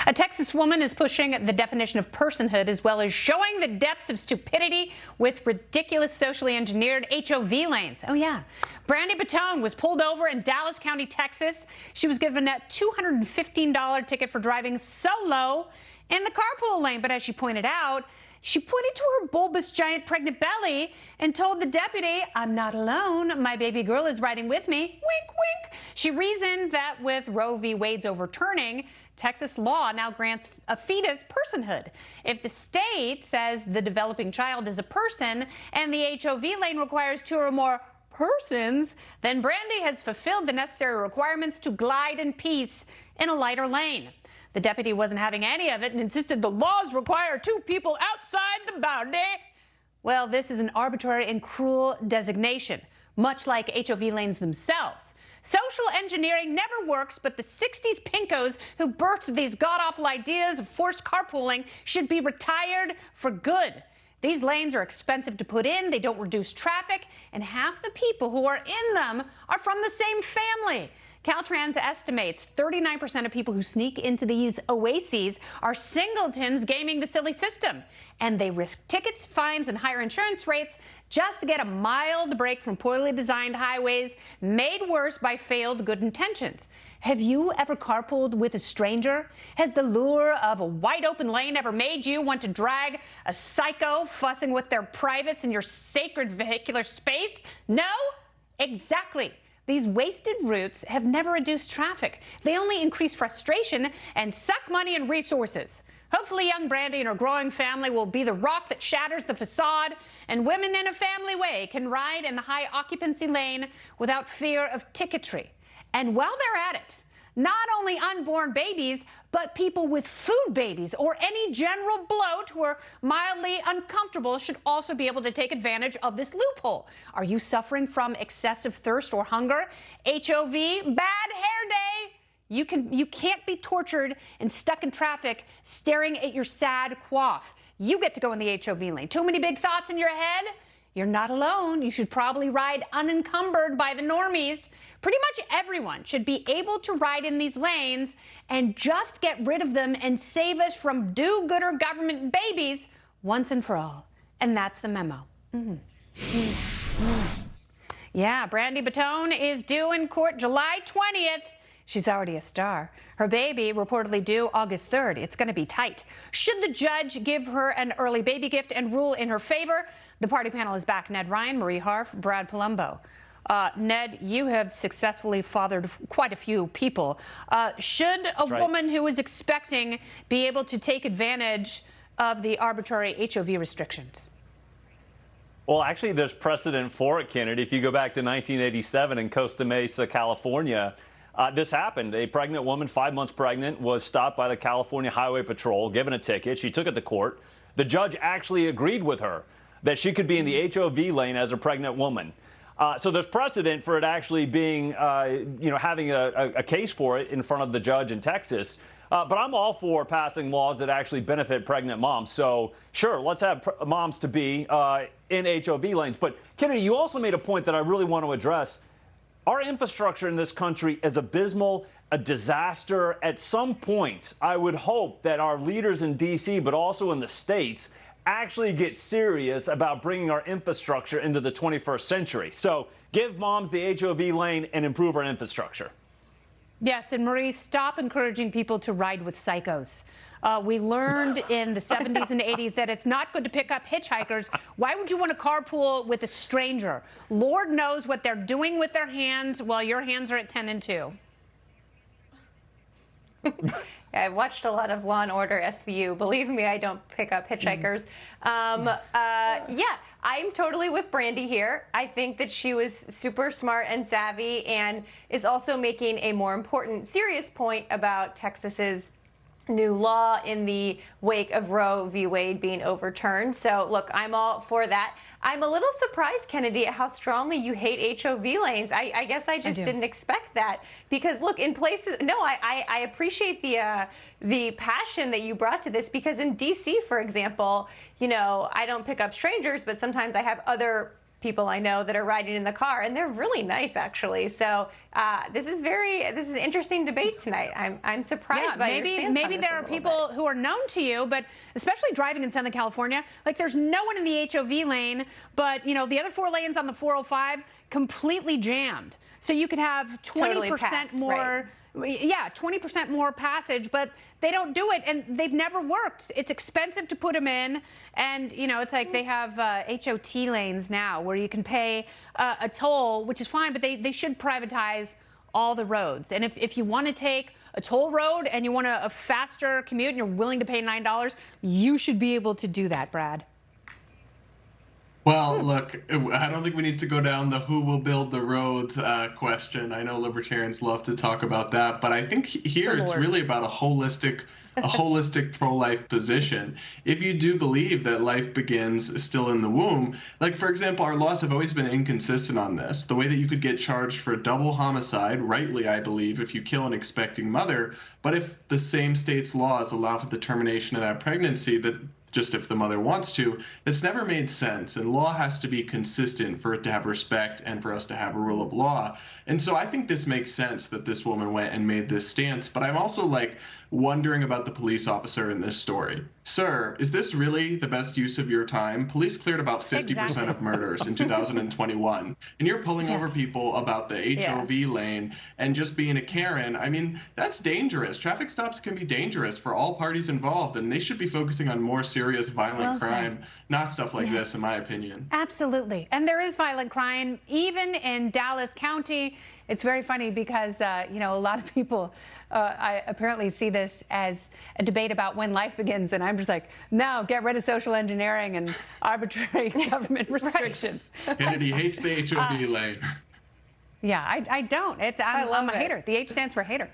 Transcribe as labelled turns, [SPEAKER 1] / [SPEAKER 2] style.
[SPEAKER 1] A Texas woman is pushing the definition of personhood as well as showing the depths of stupidity with ridiculous socially engineered HOV lanes. Oh, yeah. Brandy Batone was pulled over in Dallas County, Texas. She was given a $215 ticket for driving solo in the carpool lane. But as she pointed out, she pointed to her bulbous giant pregnant belly and told the deputy, "I'm not alone. My baby girl is riding with me." Wink, wink. She reasoned that with Roe v. Wade's overturning, Texas law now grants a fetus personhood. If the state says the developing child is a person and the HOV lane requires 2 or more persons, then Brandy has fulfilled the necessary requirements to glide in peace in a lighter lane. The deputy wasn't having any of it and insisted the laws require 2 people outside the boundary. Well, this is an arbitrary and cruel designation, much like HOV lanes themselves. Social engineering never works, but the 60s pinkos who birthed these god-awful ideas of forced carpooling should be retired for good. These lanes are expensive to put in, they don't reduce traffic, and half the people who are in them are from the same family. Caltrans estimates 39% of people who sneak into these oases are singletons gaming the silly system, and they risk tickets, fines, and higher insurance rates just to get a mild break from poorly designed highways made worse by failed good intentions. Have you ever carpooled with a stranger? Has the lure of a wide open lane ever made you want to drag a psycho fussing with their privates in your sacred vehicular space? No? Exactly. These wasted routes have never reduced traffic. They only increase frustration and suck money and resources. Hopefully young Brandy and her growing family will be the rock that shatters the facade, and women in a family way can ride in the high occupancy lane without fear of ticketry. And while they're at it, not only unborn babies, but people with food babies or any general bloat who are mildly uncomfortable should also be able to take advantage of this loophole. Are you suffering from excessive thirst or hunger? HOV, bad hair day. You can't be tortured and stuck in traffic staring at your sad coif. You get to go in the HOV lane. Too many big thoughts in your head? You're not alone. You should probably ride unencumbered by the normies. Pretty much everyone should be able to ride in these lanes and just get rid of them and save us from do-gooder government babies once and for all. And that's the memo. Yeah, Brandy Batone is due in court July 20th. She's already a star. Her baby reportedly due August 3rd. It's going to be tight. Should the judge give her an early baby gift and rule in her favor? The party panel is back. Ned Ryun, Harf, Brad Polumbo. Ned, you have successfully fathered quite a few people. Should a woman who is expecting be able to take advantage of the arbitrary HOV restrictions?
[SPEAKER 2] Well, actually, there's precedent for it, Kennedy. If you go back to 1987 in Costa Mesa, California, this happened. A pregnant woman, 5 months pregnant, was stopped by the California Highway Patrol, given a ticket. She took it to court. The judge actually agreed with her that she could be in the HOV lane as a pregnant woman. So there's precedent for it actually being, having a case for it in front of the judge in Texas. But I'm all for passing laws that actually benefit pregnant moms. So sure, let's have moms to be in HOV lanes. But Kennedy, you also made a point that I really want to address. Our infrastructure in this country is abysmal, a disaster. At some point, I would hope that our leaders in D.C., but also in the states, actually get serious about bringing our infrastructure into the 21st century. So give moms the HOV lane and improve our infrastructure.
[SPEAKER 1] Yes, and Marie, stop encouraging people to ride with psychos. We learned in the 70s and 80s that it's not good to pick up hitchhikers. Why would you want to carpool with a stranger? Lord knows what they're doing with their hands while your hands are at 10 and 2.
[SPEAKER 3] I've watched a lot of Law & Order SVU. Believe me, I don't pick up hitchhikers. Yeah, I'm totally with Brandy here. I think that she was super smart and savvy and is also making a more important, serious point about Texas's new law in the wake of Roe v. Wade being overturned. So, look, I'm all for that. I'm a little surprised, Kennedy, at how strongly you hate HOV lanes. I guess I just didn't expect that. Because, look, in places, no, I appreciate the passion that you brought to this, because in D.C., for example, you know, I don't pick up strangers, but sometimes I have other people I know that are riding in the car, and they're really nice, actually. So this is an interesting debate tonight. I'm surprised by your stance.
[SPEAKER 1] Maybe there are people who are known to you, but especially driving in Southern California, like there's no one in the HOV lane, but the other 4 lanes on the 405 completely jammed. So you could have 20% more. Right. Yeah, 20% more passage, but they don't do it, and they've never worked. It's expensive to put them in, and it's like they have HOT lanes now where you can pay a toll, which is fine, but they should privatize all the roads. And if you want to take a toll road and you want a faster commute and you're willing to pay $9, you should be able to do that, Brad.
[SPEAKER 4] Well, look, I don't think we need to go down the who will build the roads question. I know libertarians love to talk about that, but I think here it's really about a holistic pro-life position. If you do believe that life begins still in the womb, like, for example, our laws have always been inconsistent on this. The way that you could get charged for double homicide, rightly, I believe, if you kill an expecting mother, but if the same state's laws allow for the termination of that pregnancy, that just if the mother wants to, it's never made sense. And law has to be consistent for it to have respect and for us to have a rule of law. And so I think this makes sense that this woman went and made this stance. But I'm also wondering about the police officer in this story. Sir, is this really the best use of your time? Police cleared about 50% of murders in 2021. And you're pulling over people about the HOV lane and just being a Karen. I mean, that's dangerous. Traffic stops can be dangerous for all parties involved, and they should be focusing on more serious violent crime, not stuff like this, in my opinion.
[SPEAKER 1] Absolutely. And there is violent crime, even in Dallas County. It's very funny because, a lot of people I apparently see this as a debate about when life begins. And I'm just like, no, get rid of social engineering and arbitrary government restrictions.
[SPEAKER 4] Kennedy hates the HOV lane.
[SPEAKER 1] Yeah, I don't. I'm a hater. The H stands for hater.